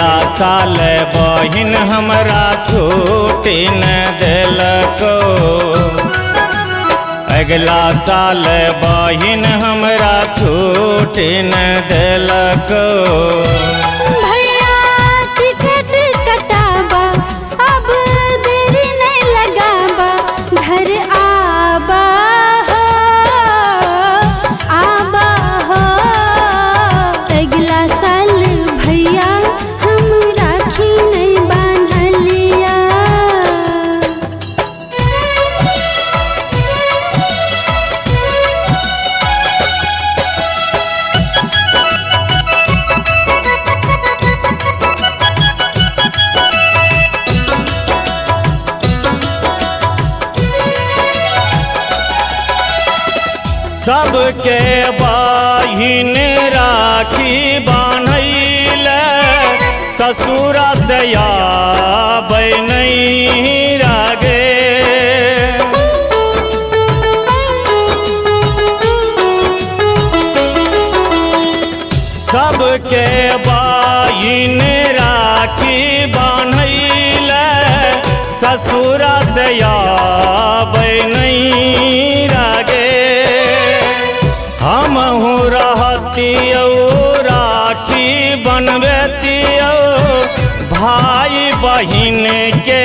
अगला साल बहिन हमरा छुट्टी न देलको। अगला साल बहिन हमरा छुट्टी न देलको। भैया टिकट कटाबा अब देरी नहीं लगाबा घर आबा हो आबा हो। अगला साल भैया हम राखी नहीं बांधलिया। सबके बहिन राखी बान्हैल ससुरा से आबै नहीं रागे। सबके बहिन राखी बान्हैल ससुरा से आबै नहीं रागे। हमहू रहतियौ राखी बनबैतियौ भाई बहिन के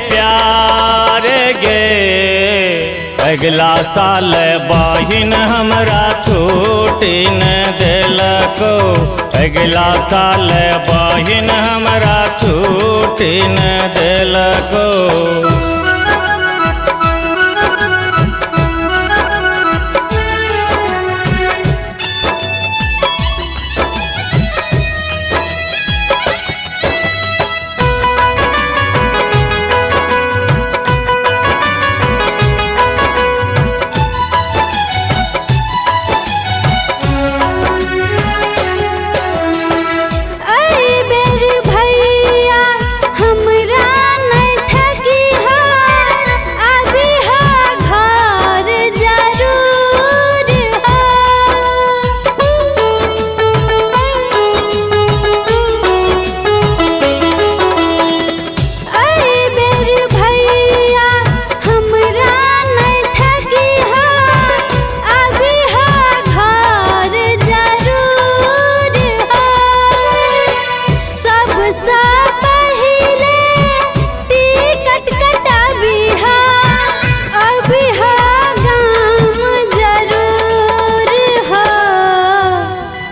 प्यार गे। अगला साल बहिन हमरा छुट्टी न देलको। अगला साल बहिन हमरा छुट्टी न देलको।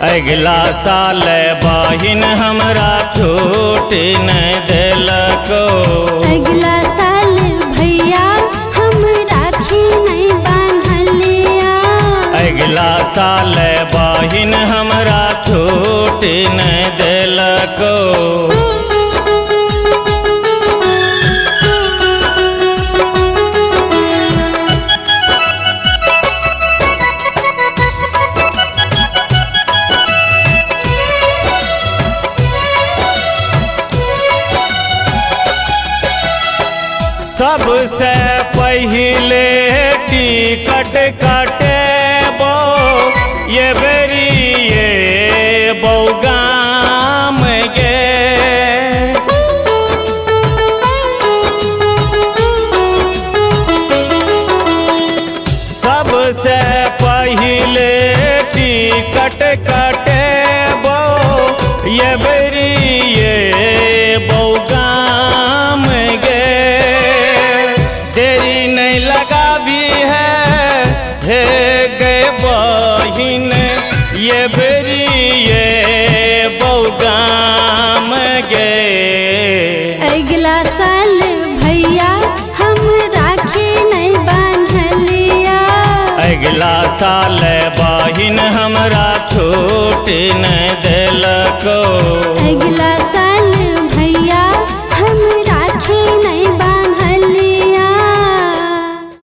अगला साल बहिन हमरा छुट्टी न देलको। अगला साल भैया हम राखी नहीं बांधलिया। अगला साल बहिन हमरा छुट्टी न देलको। सबसे पहिले टिकट कटेबो ये बेरी ये बौगाम गे। सबसे पहिले टिकट कटेबो ये बेरी ये बौगाम गे। देरी नहीं लगाबी है हे गए बहिन ये बेरी ये बौगाम गे। अगला साल भैया हम राखी नहीं बांधलिया। अगला साल बहिन हमरा छुट्टी न देलको। अगला